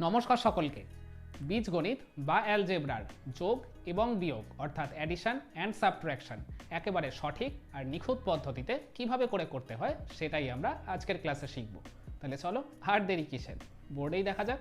নমস্কার সকলকে। বীজগণিত বা অ্যালজেব্রার যোগ এবং বিয়োগ অর্থাৎ অ্যাডিশন অ্যান্ড সাবট্রাকশন একেবারে সঠিক আর নিখুঁত পদ্ধতিতে কিভাবে করে করতে হয় সেটাই আমরা আজকের ক্লাসে শিখব। তাহলে চলো আর দেরি কিসের, বোর্ডেই দেখা যাক।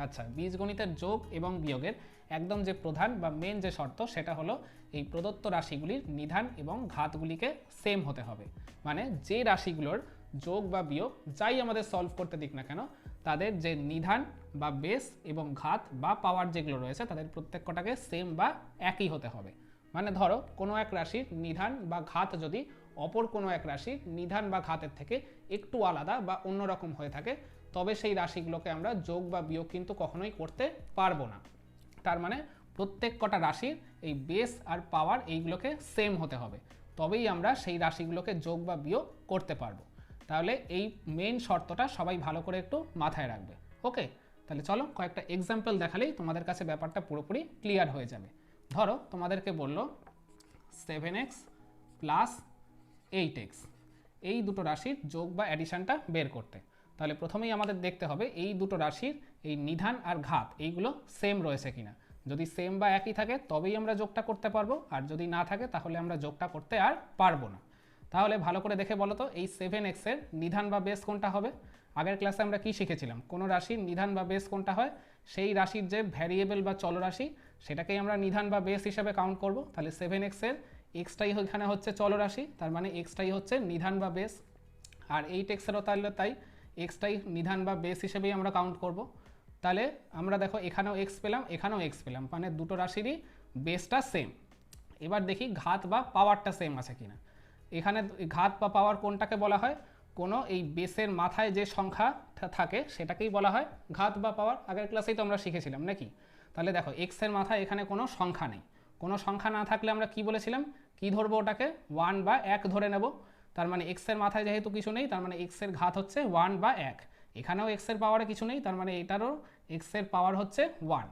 আচ্ছা, বীজগণিতের যোগ এবং বিয়োগের একদম যে প্রধান বা মেন যে শর্ত সেটা হলো এই প্রদত্ত রাশিগুলির নিধান এবং ঘাতগুলিকে সেম হতে হবে। মানে যে রাশিগুলোর যোগ বা বিয়োগ যাই আমাদের সলভ করতে দিক না কেন, তাদের যে নিধান বা বেস এবং ঘাত বা পাওয়ার যেগুলো রয়েছে তাদের প্রত্যেকটাকে সেম বা একই হতে হবে। মানে ধরো কোনো এক রাশির নিধান বা ঘাত যদি অপর কোনো এক রাশির নিধান বা ঘাতের থেকে একটু আলাদা বা অন্যরকম হয়ে থাকে, তবে সেই রাশিগুলোকে আমরা যোগ বা বিয়োগ কিন্তু কখনোই করতে পারবো না। তার মানে প্রত্যেক কটা রাশির এই বেস আর পাওয়ার এইগুলোকে সেম হতে হবে, তবেই আমরা সেই রাশিগুলোকে যোগ বা বিয়োগ করতে পারবো। তাহলে এই মেইন শর্তটা সবাই ভালো করে একটু মাথায় রাখবে। ওকে, তাহলে চলো কয়েকটা এক্সাম্পল দেখালেই তোমাদের কাছে ব্যাপারটা পুরোপুরি ক্লিয়ার হয়ে যাবে। ধরো তোমাদেরকে বললো 7x প্লাস 8x এই দুটো রাশির যোগ বা অ্যাডিশনটা বের করতে। তাহলে প্রথমেই আমাদের দেখতে হবে এই দুটো রাশির এই নিধান আর ঘাত এইগুলো সেম রয়েছে কিনা। যদি সেম বা একই থাকে তবেই আমরা যোগটা করতে পারবো, আর যদি না থাকে তাহলে আমরা যোগটা করতে আর পারবো না। তাহলে ভালো করে দেখে বলো তো এই 7x এর নিধান বা বেস কোনটা হবে। আগের ক্লাসে আমরা কি শিখেছিলাম, কোনো রাশির নিধান বা বেস কোনটা হয়, সেই রাশির যে ভ্যারিয়েবল বা চলরাশি সেটাকেই আমরা নিধান বা বেস হিসাবে কাউন্ট করব। তাহলে 7x এর এক্সটাই এখানে হচ্ছে চলরাশি, তার মানে এক্সটাই হচ্ছে নিধান বা বেস। আর 8x-এরও তাহলে তাই, এক্সটাই নিধান বা বেস হিসেবেই আমরা কাউন্ট করব। তাহলে আমরা দেখো এখানেও এক্স পেলাম, এখানেও এক্স পেলাম, মানে দুটো রাশিরই বেসটা সেম। এবার দেখি ঘাত বা পাওয়ারটা সেম আছে কিনা। এখানে ঘাত বা পাওয়ার কোনটাকে বলা হয়, কোনো এই বেসের মাথায় যে সংখ্যা থাকে সেটাকেই বলা হয় ঘাত বা পাওয়ার। আগের ক্লাসেই তো আমরা শিখেছিলাম নাকি। তাহলে দেখো এক্সের মাথায় এখানে কোনো সংখ্যা নেই, কোনো সংখ্যা না থাকলে আমরা কি বলেছিলাম, কি ধরবো ওটাকে, 1 বা 1 ধরে নেব। তার মানে এক্সের মাথায় যেহেতু কিছু নেই, তার মানে এক্সের ঘাত হচ্ছে 1 বা 1। এখানেও এক্সের পাওয়ারে কিছু নেই, তার মানে এটারও এক্সের পাওয়ার হচ্ছে 1।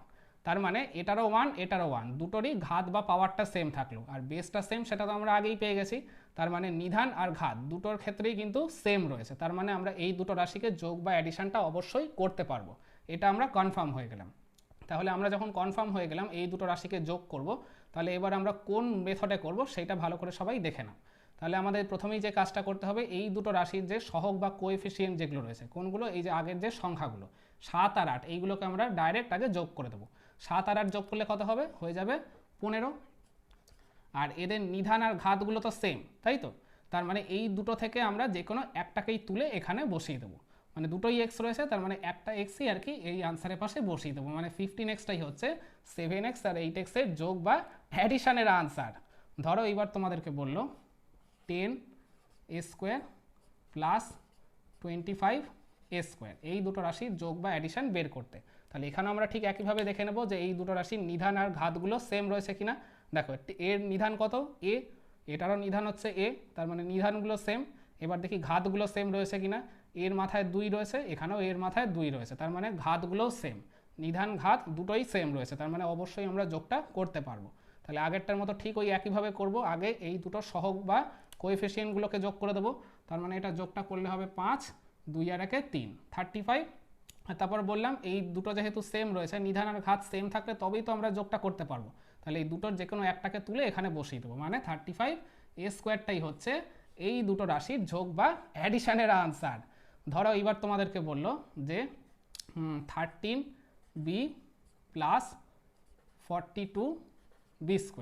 তার মানে এটারও 1 এটারও 1, দুটোরই ঘাত বা পাওয়ারটা সেম থাকলো, আর বেসটা সেম সেটা তো আমরা আগেই পেয়ে গেছি। তার মানে নিধান আর ঘাত দুটোর ক্ষেত্রেই কিন্তু সেম রয়েছে, তার মানে আমরা এই দুটো রাশিকে যোগ বা অ্যাডিশনটা অবশ্যই করতে পারবো। এটা আমরা কনফার্ম হয়ে গেলাম। তাহলে আমরা যখন কনফার্ম হয়ে গেলাম এই দুটো রাশিকে যোগ করব, তাহলে এবার আমরা কোন মেথডে করব সেটা ভালো করে সবাই দেখে নাও। তাহলে আমাদের প্রথমেই যে কাজটা করতে হবে, এই দুটো রাশির যে সহগ বা কোএফিসিয়েন্ট যেগুলো রয়েছে, কোনগুলো, এই যে আগের যে সংখ্যাগুলো 7 আর 8 এইগুলোকে আমরা ডাইরেক্ট আগে যোগ করে দেবো। 7 আর 8 যোগ করলে কত হবে, হয়ে যাবে 15। আর এদের নিধান আর ঘাতগুলো তো সেম, তাই তো। তার মানে এই দুটো থেকে আমরা যে কোনো একটাকেই তুলে এখানে বসিয়ে দেবো। মানে দুটোই এক্স রয়েছে, তার মানে একটা এক্সই আর কি এই আনসারের পাশে বসিয়ে দেবো। মানে 15x-টাই হচ্ছে 7x আর 8x-এর যোগ বা অ্যাডিশনের আনসার। ধরো এইবার তোমাদেরকে বললো 10a² প্লাস 25a² এই দুটো রাশির যোগ বা অ্যাডিশন বের করতে। তাহলে এখানে আমরা ঠিক একইভাবে দেখে নেব যে এই দুটো রাশির নিধান আর ঘাতগুলো সেম রয়েছে কিনা। দেখো এর নিধান কত, এ, এটারও নিধান হচ্ছে এ, তার মানে নিধানগুলো সেম। এবার দেখি ঘাতগুলো সেম রয়েছে কিনা। এর মাথায় 2 রয়েছে, এখানেও এর মাথায় 2 রয়েছে, তার মানে ঘাতগুলোও সেম। নিধান ঘাত দুটোই সেম রয়েছে, তার মানে অবশ্যই আমরা যোগটা করতে পারবো। তাহলে আগেরটার মতো ঠিক ওই একইভাবে করব, আগে এই দুটো সহগ বা কোএফিসিয়েন্টগুলোকে যোগ করে দেবো। তার মানে এটা যোগটা করলে হবে 5, 2 আর 1 3, 35। আর তারপর বললাম এই দুটো যেহেতু সেম রয়েছে, নিধান আর ঘাত সেম থাকলে তবেই তো আমরা যোগটা করতে পারবো। তাহলে এই দুটোর যে কোনো একটাকে তুলে এখানে বসিয়ে দেবো, মানে 35a²টাই হচ্ছে এই দুটো রাশির যোগ বা অ্যাডিশনের আনসার। ধরো এইবার তোমাদেরকে বললো যে 13b প্লাস 42b²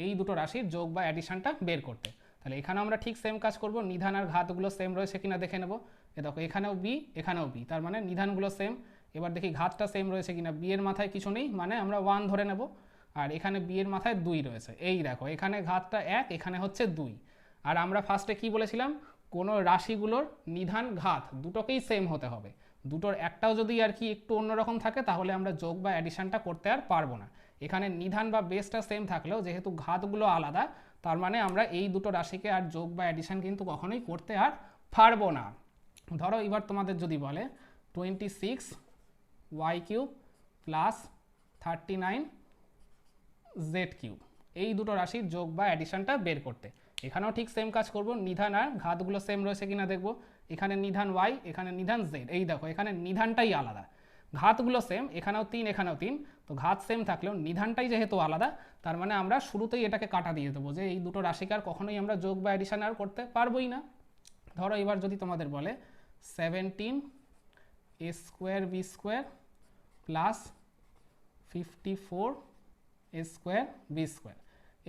এই দুটো রাশির যোগ বা অ্যাডিশনটা বের করতে। তাহলে এখানে আমরা ঠিক সেম কাজ করব, নিধান আর ঘাতগুলো সেম রয়েছে কিনা দেখে নেব। এ দেখো এখানেও বি এখানেও বি, তার মানে নিধানগুলো সেম। এবার দেখি ঘাতটা সেম রয়েছে কিনা, বি এর মাথায় কিছু নেই, মানে আমরা 1 ধরে নেব। আর এখানে বি এর মাথায় 2 রয়েছে, এই দেখো এখানে ঘাতটা 1, এখানে হচ্ছে 2। আর আমরা ফার্স্টে কি বলেছিলাম, কোনো রাশিগুলোর নিধান ঘাত দুটোকেই সেম হতে হবে। দুটোর একটাও যদি আর কি একটু অন্যরকম থাকে তাহলে আমরা যোগ বা অ্যাডিশনটা করতে আর পারবো না। এখানে নিধান বা বেসটা সেম থাকলেও যেহেতু ঘাতগুলো আলাদা, তার মানে আমরা এই দুটো রাশিকে আর যোগ বা অ্যাডিশন কিন্তু কখনোই করতে আর পারবো না। ধরো এবার তোমাদের যদি বলে 26y³ প্লাস 39z³ এই দুটো রাশির যোগ বা অ্যাডিশনটা বের করতে। এখানেও ঠিক সেম কাজ করব, নিধান আর ঘাতগুলো সেম রয়েছে কিনা দেখব। এখানে নিধান y, এখানে নিধান z, এই দেখো এখানে নিধানটাই আলাদা। ঘাতগুলো সেম, এখানেও 3 এখানেও 3, তো ঘাত সেম থাকলেও নিধানটাই যেহেতু আলাদা, তার মানে আমরা শুরুতেই এটাকে কাটা দিয়ে দেবো যে এই দুটো রাশিকে আর কখনোই আমরা যোগ বা অ্যাডিশন আর করতে পারবোই না। ধরো এবার যদি তোমাদের বলে 17 a square B square plus 54 a square B square,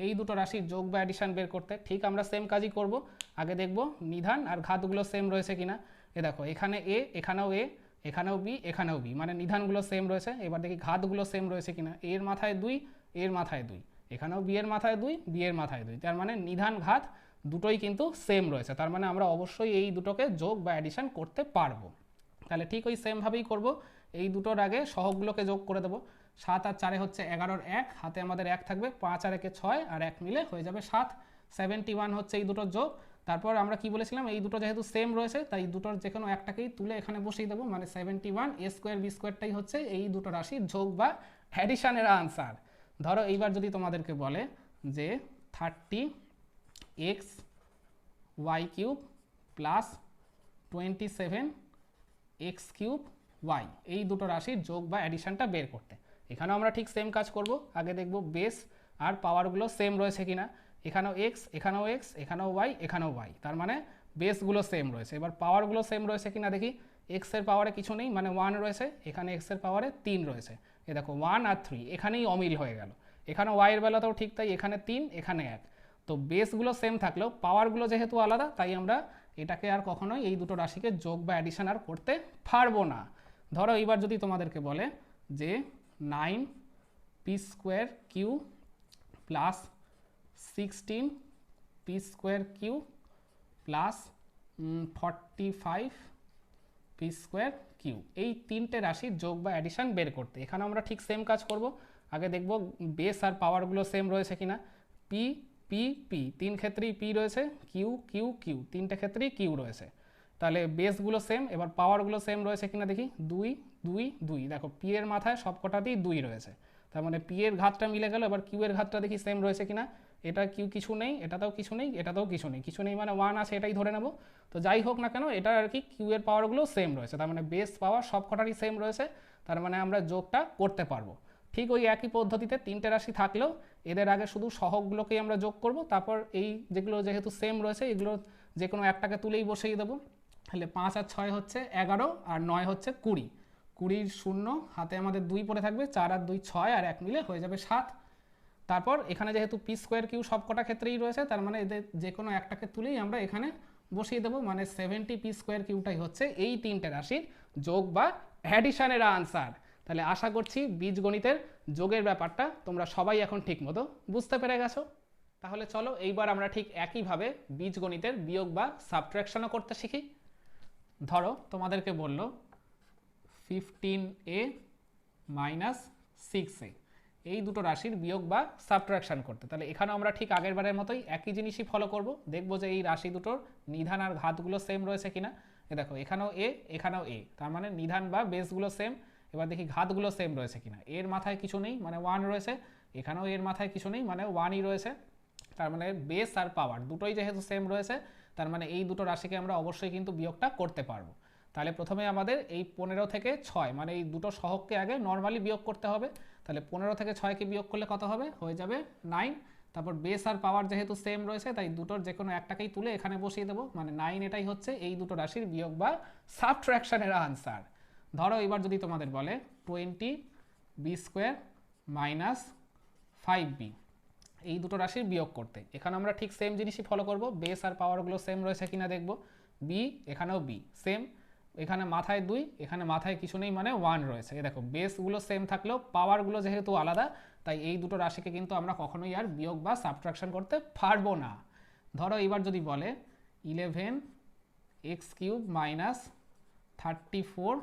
এই দুটো রাশির যোগ বা অ্যাডিশন বের করতে ঠিক আমরা সেম কাজই করব। আগে দেখব নিধান আর ঘাতগুলো সেম রয়েছে কিনা। এ দেখো এখানে এ, এখানেও এ, এখানেও বি, এখানেও বি, মানে নিধানগুলো সেম রয়েছে। এবার দেখি ঘাতগুলো সেম রয়েছে কিনা। এর মাথায় 2, এর মাথায় 2, এখানেও বি এর মাথায় 2, বি এর মাথায় 2, তার মানে নিধান ঘাত দুটোই কিন্তু সেম রয়েছে। তার মানে আমরা অবশ্যই এই দুটোকে যোগ বা অ্যাডিশন করতে পারবো। তাহলে ঠিক ওই সেমভাবেই করব। এই দুটোর আগে সহগগুলোকে যোগ করে দেবো। 7 আর 4 হচ্ছে 11-র 1, হাতে আমাদের 1 থাকবে, 5 আর 1 6, আর 1 মিলে হয়ে যাবে 7। 71 হচ্ছে এই দুটোর যোগ। তারপর আমরা কি বলেছিলাম, এই দুটো যেহেতু সেম রয়েছে তাই দুটোর যে কোনো একটাকেই তুলে এখানে বসিয়ে দেবো, মানে 71 a স্কোয়ার বি স্কোয়ারটাই হচ্ছে এই দুটো রাশির যোগ বা অ্যাডিশনের আনসার। ধরো এইবার যদি তোমাদেরকে বলে যে 30x y cube plus 27 X cube Y, এই দুটো রাশির যোগ বা অ্যাডিশনটা বের করতে। এখানেও আমরা ঠিক সেম কাজ করব। আগে দেখব বেস আর পাওয়ারগুলো সেম রয়েছে কিনা। এখানেও এক্স, এখানেও এক্স, এখানেও ওয়াই, এখানেও ওয়াই, তার মানে বেসগুলো সেম রয়েছে। এবার পাওয়ারগুলো সেম রয়েছে কিনা দেখি। এক্সের পাওয়ারে কিছু নেই, মানে 1 রয়েছে, এখানে এক্সের পাওয়ারে 3 রয়েছে। এ দেখো 1 আর 3 এখানেই অমিল হয়ে গেল। এখানে ওয়াইয়ের বেলাতেও ঠিক তাই, এখানে 3 এখানে 1। তো বেসগুলো সেম থাকলেও পাওয়ারগুলো যেহেতু আলাদা তাই আমরা এটাকে আর কখনোই এই দুটো রাশিকে যোগ বা অ্যাডিশন আর করতে পারবো না। ধরো এইবার যদি তোমাদেরকে বলে যে 9 P square Q plus 16 P square Q plus 45 P square Q, এই তিনটে রাশির যোগ বা অ্যাডিশন বের করতে। এখানে আমরা ঠিক সেম কাজ করব। আগে দেখব বেস আর পাওয়ারগুলো সেম রয়েছে কিনা। পি পি পি, 3 ক্ষেত্রেই পি রয়েছে, কিউ কিউ কিউ, 3টে ক্ষেত্রেই কিউ রয়েছে। তাহলে বেসগুলো সেম, এবার পাওয়ারগুলো সেম রয়েছে কিনা দেখি। 2 2 2, দেখো পি এর মাথায় সবকটাতেই 2 রয়েছে, তার মানে পি এর ঘাতটা মিলে গেল। এবার কিউ এর ঘাতটা দেখি সেম রয়েছে কিনা। এটা কিউ কিছু নেই, এটাতেও কিছু নেই, এটাতেও কিছু নেই, কিছু নেই মানে 1 আছে, এটাই ধরে নেব। তো যাই হোক না কেন, এটা আর কি কিউ এর পাওয়ারগুলো সেম রয়েছে, তার মানে বেস পাওয়ার সবকটারই সেম রয়েছে, তার মানে আমরা যোগটা করতে পারবো। ঠিক ওই একই পদ্ধতিতে 3টে রাশি থাকলেও এদের আগে শুধু সহগগুলোকেই আমরা যোগ করব, তারপর এই যেগুলো যেহেতু সেম রয়েছে এগুলো যে কোনো একটাকে তুলেই বসিয়ে দেবো। তাহলে 5 আর 6 হচ্ছে 11, আর 9 হচ্ছে 20, 20 শূন্য, হাতে আমাদের 2 পড়ে থাকবে, 4 আর 2 6, আর 1 মিলে হয়ে যাবে 7। তারপর এখানে যেহেতু পি স্কোয়ার কিউ সবকটা ক্ষেত্রেই রয়েছে, তার মানে এদের যে কোনো একটাকে তুলেই আমরা এখানে বসিয়ে দেবো, মানে 70 পি স্কোয়ার কিউটাই হচ্ছে এই 3টে রাশির যোগ বা অ্যাডিশনের আনসার। তাহলে আশা করছি বীজগণিতের যোগের ব্যাপারটা তোমরা সবাই এখন ঠিকমতো বুঝতে পেরে গেছো। তাহলে চলো এইবার আমরা ঠিক একইভাবে বীজগণিতের বিয়োগ বা সাবট্রাকশনও করতে শিখি। ধরো তোমাদেরকে বলল 15a মাইনাস 6a, এই দুটো রাশির বিয়োগ বা সাবট্রাকশন করতে। তাহলে এখানেও আমরা ঠিক আগের বারের মতোই একই জিনিসই ফলো করব। দেখবো যে এই রাশি দুটোর নিধান আর ঘাতগুলো সেম রয়েছে কিনা। এ দেখো এখানেও এ, এখানেও এ, তার মানে নিধান বা বেসগুলো সেম। এবার দেখি ঘাতগুলো সেম রয়েছে কিনা। এর মাথায় কিছু নেই, মানে 1 রয়েছে, এখানেও এর মাথায় কিছু নেই, মানে 1ই রয়েছে। তার মানে বেস আর পাওয়ার দুটোই যেহেতু সেম রয়েছে, তার মানে এই দুটো রাশিকে আমরা অবশ্যই কিন্তু বিয়োগটা করতে পারবো। তাহলে প্রথমে আমাদের এই 15 থেকে 6, মানে এই দুটো সহগকে আগে নর্মালি বিয়োগ করতে হবে। তাহলে 15 থেকে 6কে বিয়োগ করলে কত হবে, হয়ে যাবে 9। তারপর বেস আর পাওয়ার যেহেতু সেম রয়েছে তাই দুটোর যে কোনো একটাকেই তুলে এখানে বসিয়ে দেবো, মানে 9, এটাই হচ্ছে এই দুটো রাশির বিয়োগ বা সাবট্রাকশনের আনসার। ধরো এবার যদি তোমাদের বলে 20 বি স্কোয়ার মাইনাস 5b, এই দুটো রাশির বিয়োগ করতে। এখানে আমরা ঠিক সেম জিনিসই ফলো করব। বেস আর পাওয়ারগুলো সেম রয়েছে কিনা দেখব। বি, এখানেও বি সেম, এখানে মাথায় 2, এখানে মাথায় কিছু নেই, মানে 1 রয়েছে। এই দেখো বেসগুলো সেম থাকলেও পাওয়ারগুলো যেহেতু আলাদা তাই এই দুটো রাশিকে কিন্তু আমরা কখনোই আর বিয়োগ বা সাবট্রাকশন করতে পারবো না। ধরো এবার যদি বলে 11 x cube minus 34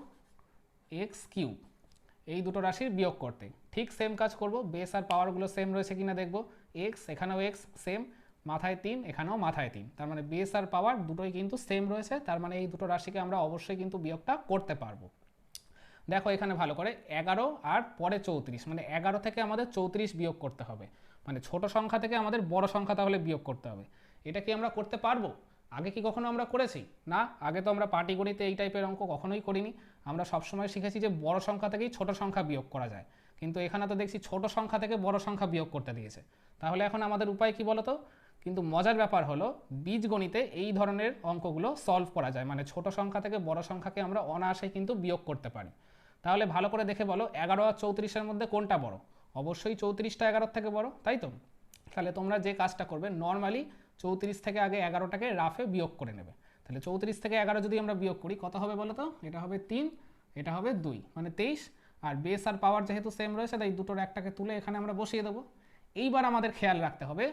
x cube, এই দুটো রাশির বিয়োগ করতে ঠিক সেম কাজ করব। বেস আর পাওয়ারগুলো সেম রয়েছে কিনা দেখব। এক্স, এখানেও এক্স সেম, মাথায় 3, এখানেও মাথায় 3, তার মানে বেস আর পাওয়ার দুটোই কিন্তু সেম রয়েছে, তার মানে এই দুটো রাশিকে আমরা অবশ্যই কিন্তু বিয়োগটা করতে পারবো। দেখো এখানে ভালো করে 11 আর পরে 34, মানে 11 থেকে আমাদের 34 বিয়োগ করতে হবে, মানে ছোট সংখ্যা থেকে আমাদের বড় সংখ্যা তাহলে বিয়োগ করতে হবে। এটা কি আমরা করতে পারবো? আগে কি কখনো আমরা করেছি? না, আগে তো আমরা পাটিগণিতে এই টাইপের অঙ্ক কখনোই করিনি। আমরা সবসময় শিখেছি যে বড় সংখ্যা থেকেই ছোট সংখ্যা বিয়োগ করা যায়, কিন্তু এখানে তো দেখছি ছোট সংখ্যা থেকে বড় সংখ্যা বিয়োগ করতে দিয়েছে। তাহলে এখন আমাদের উপায় কি বলতো? কিন্তু মজার ব্যাপার হলো বীজগণিতে এই ধরনের অঙ্কগুলো সলভ করা যায়, মানে ছোট সংখ্যা থেকে বড় সংখ্যাকে আমরা অনায়াসে কিন্তু বিয়োগ করতে পারি। তাহলে ভালো করে দেখে বলো 11 আর 34-এর মধ্যে কোনটা বড়? অবশ্যই 34টা 11 থেকে বড়, তাই তো? তাহলে তোমরা যে কাজটা করবে, নর্মালি 34 থেকে আগে 11টাকে রাফে বিয়োগ করে নেবে। তাহলে 34 থেকে 11 যদি আমরা বিয়োগ করি কত হবে বলো তো? এটা হবে 3, এটা হবে 2, মানে 23। আর বেস আর পাওয়ার যেহেতু সেম রয়েছে তাই দুটোর একটাকে তুলে এখানে আমরা বসিয়ে দেবো। এইবার আমাদের খেয়াল রাখতে হবে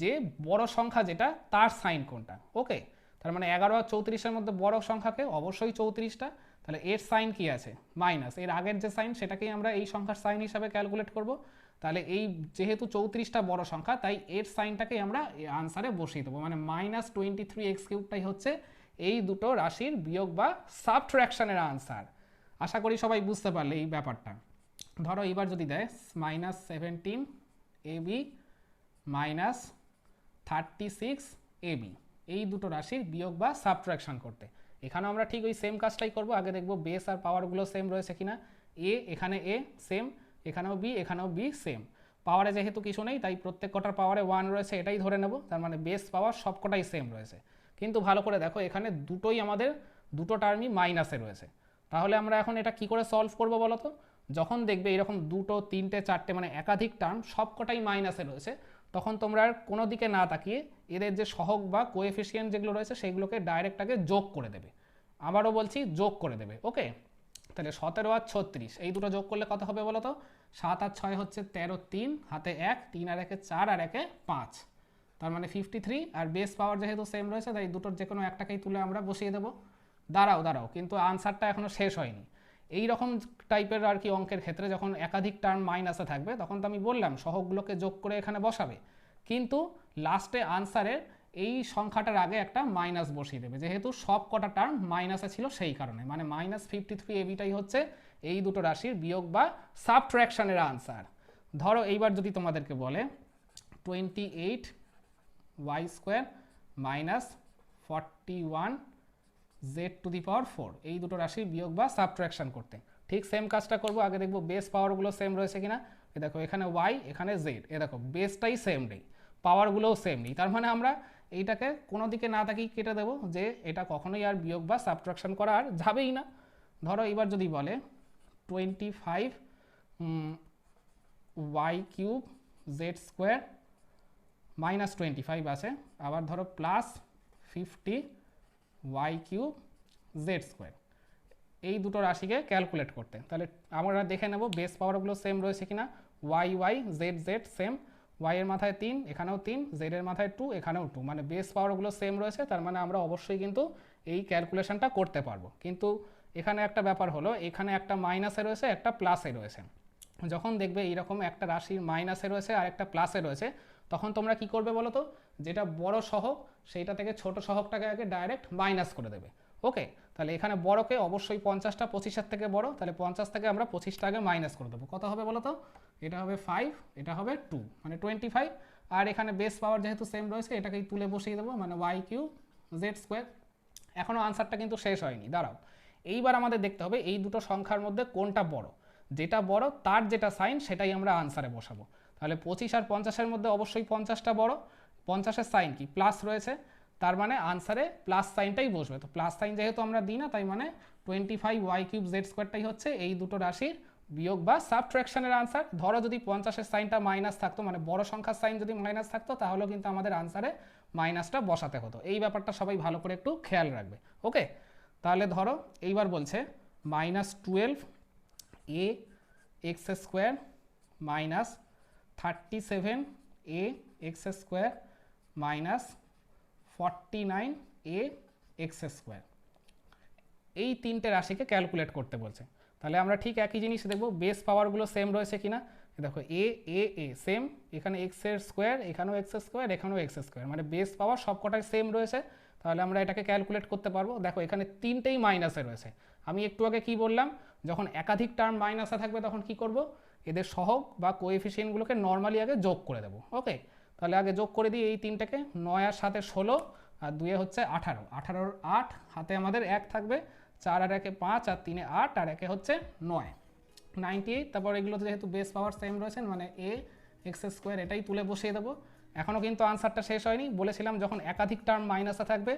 যে বড় সংখ্যা যেটা তার সাইন কোনটা। ওকে, তার মানে 11 আর 34-এর মধ্যে বড় সংখ্যাকে অবশ্যই 34টা। তাহলে এর সাইন কি আছে? মাইনাস। এর আগের যে সাইন সেটাকেই আমরা এই সংখ্যার সাইন হিসাবে ক্যালকুলেট করব। তাহলে এই যেহেতু 34টা বড় সংখ্যা তাই এর সাইনটাকেই আমরা আনসারে বসিয়ে দেবো, মানে -23x³ হচ্ছে এই দুটো রাশির বিয়োগ বা সাবট্রাকশনের আনসার। আশা করি সবাই বুঝতে পারলে এই ব্যাপারটা। ধরো এইবার যদি দেয় -17ab -36ab, এই দুটো রাশির বিয়োগ বা সাবট্রাকশন করতে এখানেও আমরা ঠিক ওই সেম কাজটাই করব। আগে দেখব বেস আর পাওয়ারগুলো সেম রয়েছে কিনা। এখানে এ সেম, এখানেও বি, এখানেও বি সেম। পাওয়ারে যেহেতু কিছু নেই তাই প্রত্যেক কটার পাওয়ারে 1 রয়েছে, এটাই ধরে নেব। তার মানে বেস পাওয়ার সবকটাই সেম রয়েছে। কিন্তু ভালো করে দেখো এখানে দুটোই আমাদের দুটো টার্মই মাইনাসে রয়েছে। তাহলে আমরা এখন এটা কি করে সলভ করব বলো তো? যখন দেখবে এরকম দুটো, তিনটে, চারটে মানে একাধিক টার্ম সবকটাই মাইনাসে রয়েছে, তখন তোমরা আর কোনো দিকে না তাকিয়ে এদের যে সহগ বা কোএফিসিয়েন্ট যেগুলো রয়েছে সেইগুলোকে ডাইরেক্ট আগে যোগ করে দেবে। আবারও বলছি, যোগ করে দেবে। ওকে, তাহলে 17 আর 36 এই দুটো যোগ করলে কত হবে বলো তো? 7 আর 6 হচ্ছে 13, 3 হাতে 1, 3 আর 1 4 আর 1 5, তার মানে 53। আর বেস পাওয়ার যেহেতু সেম রয়েছে তাই দুটোর যে কোনো একটাকেই তুলে আমরা বসিয়ে দেবো। দাঁড়াও, কিন্তু আনসারটা এখনও শেষ হয়নি। এই রকম টাইপের আর কি অঙ্কের ক্ষেত্রে যখন একাধিক টার্ম মাইনাসে থাকবে তখন তো আমি বললাম সহগগুলোকে যোগ করে এখানে বসাবে, কিন্তু লাস্টে আনসারের এই সংখ্যাটার আগে একটা মাইনাস বসিয়ে দেবে, যেহেতু সব কটা টার্ম মাইনাসে ছিল সেই কারণে। মানে -53ab হচ্ছে এই দুটো রাশির বিয়োগ বা সাবট্রাকশনের আনসার। ধরো এইবার যদি তোমাদেরকে বলে 28y² -41z⁴ এই দুটো রাশির বিয়োগ বা সাবট্রাকশন করতে ঠিক সেম কাজটা করব। আগে দেখব বেস পাওয়ারগুলো সেম রয়েছে কিনা। এ দেখো এখানে y, এখানে z, এ দেখো বেসটাই সেম নেই, পাওয়ারগুলোও সেম নেই। তার মানে আমরা এইটাকে কোনো দিকে না তাকিয়ে কেটে দেবো, যে এটা কখনোই আর বিয়োগ বা সাবট্রাকশন করা আর যাবেই না। ধরো এবার যদি বলে 25y³ z² -25 আছে, আবার ধরো +50y³ z², এই দুটো রাশিকে ক্যালকুলেট করতে। তাহলে আমরা দেখে নেব বেস পাওয়ারগুলো সেম রয়েছে কিনা। y z সেম, y এর মাথায় 3, এখানেও 3, z এর মাথায় 2, এখানেও 2, মানে বেস পাওয়ারগুলো সেম রয়েছে। তার মানে আমরা অবশ্যই কিন্তু এই ক্যালকুলেশনটা করতে পারবো। কিন্তু এখানে একটা ব্যাপার হলো, এখানে একটা মাইনাসে রয়েছে, একটা প্লাসে রয়েছে। যখন দেখবে এইরকম একটা রাশির মাইনাসে রয়েছে আর একটা প্লাসে রয়েছে, তখন তোমরা কি করবে বলো তো? যেটা বড় সহগ সেইটা থেকে ছোট সহগটাকে আগে ডাইরেক্ট মাইনাস করে দেবে। ওকে, তাহলে এখানে বড়কে অবশ্যই 50টা 25-এর থেকে বড়, তাহলে 50 থেকে আমরা 25টা আগে মাইনাস করে দেবো। কত হবে বলো তো? এটা হবে 5, এটা হবে 2, মানে 25। আর এখানে বেস পাওয়ার যেহেতু সেম রয়েছে এটাকেই তুলে বসিয়ে দেবো, মানে y³ z²। এখনও আনসারটা কিন্তু শেষ হয়নি, দাঁড়াও। এইবার আমাদের দেখতে হবে এই দুটো সংখ্যার মধ্যে কোনটা বড়। যেটা বড় তার যেটা সাইন সেটাই আমরা আনসারে বসাবো। তাহলে 25 আর 50-এর মধ্যে অবশ্যই 50টা বড়, 50-এর সাইন কি প্লাস রয়েছে, তার মানে আনসারে প্লাস সাইনটাই বসবে। তো প্লাস সাইন যেহেতু আমরা দিই না, তাই মানে 25y³ z² হচ্ছে এই দুটো রাশির বিয়োগ বা সাবট্রাকশনের আনসার। ধরো যদি 50-এর সাইনটা মাইনাস থাকতো, মানে বড় সংখ্যার সাইন যদি মাইনাস থাকতো, তাহলেও কিন্তু আমাদের আনসারে মাইনাসটা বসাতে হতো। এই ব্যাপারটা সবাই ভালো করে একটু খেয়াল রাখবে। ওকে, তাহলে ধরো এইবার বলছে -12ax² -37ax² -49ax², এই তিনটে রাশিকে ক্যালকুলেট করতে বলছে। তাহলে আমরা ঠিক একই জিনিস দেখব, বেস পাওয়ারগুলো সেম রয়েছে কিনা। দেখো এ সেম, এখানে x², এখানেও x², এখানেও x², মানে বেস পাওয়ার সবকটাই সেম রয়েছে। তাহলে আমরা এটাকে ক্যালকুলেট করতে পারবো। দেখো এখানে তিনটেই মাইনাসে রয়েছে। আমি একটু আগে কি বললাম, যখন একাধিক টার্ম মাইনাসে থাকবে তখন কি করব? এদের সহগ বা কোএফিসিয়েন্টগুলোকে নর্মালি আগে যোগ করে দেবো। ওকে, তাহলে আগে যোগ করে দিই এই তিনটাকে। 9 আর 7 16, আর 2 হচ্ছে 18, 18 8 হাতে আমাদের 1 থাকবে, 4 আর 1 5 আর 3 8 আর 1 হচ্ছে 9, 98। তারপর এগুলোতে যেহেতু বেস পাওয়ার সেম রয়েছে মানে a এক্স স্কোয়ার এটাই তুলে বসিয়ে দেবো। এখনও কিন্তু আনসারটা শেষ হয়নি, বলেছিলাম যখন একাধিক টার্ম মাইনাসে থাকবে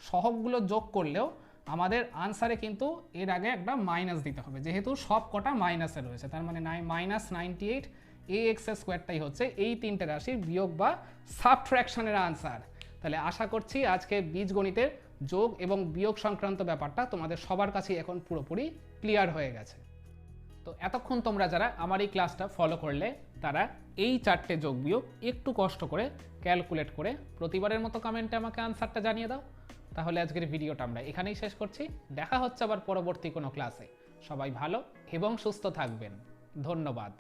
সহগগুলো যোগ করলেও আমাদের আনসারে কিন্তু এর আগে একটা মাইনাস দিতে হবে, যেহেতু সব কটা মাইনাসে রয়েছে, তার মানে -98 এ এক্স স্কোয়ারটাই হচ্ছে এই তিনটে রাশির বিয়োগ বা সাবট্রাকশনের আনসার। তাহলে আশা করছি আজকে বীজগণিতের যোগ এবং বিয়োগ সংক্রান্ত ব্যাপারটা তোমাদের সবার কাছেই এখন পুরোপুরি ক্লিয়ার হয়ে গেছে। তো এতক্ষণ তোমরা যারা আমার এই ক্লাসটা ফলো করলে তারা এই 4টে যোগ বিয়োগ একটু কষ্ট করে ক্যালকুলেট করে প্রতিবারের মতো কমেন্টে আমাকে আনসারটা জানিয়ে দাও। তাহলে আজকের ভিডিওটা আমরা এখানেই শেষ করছি, দেখা হচ্ছে আবার পরবর্তী কোনো ক্লাসে। সবাই ভালো এবং সুস্থ থাকবেন, ধন্যবাদ।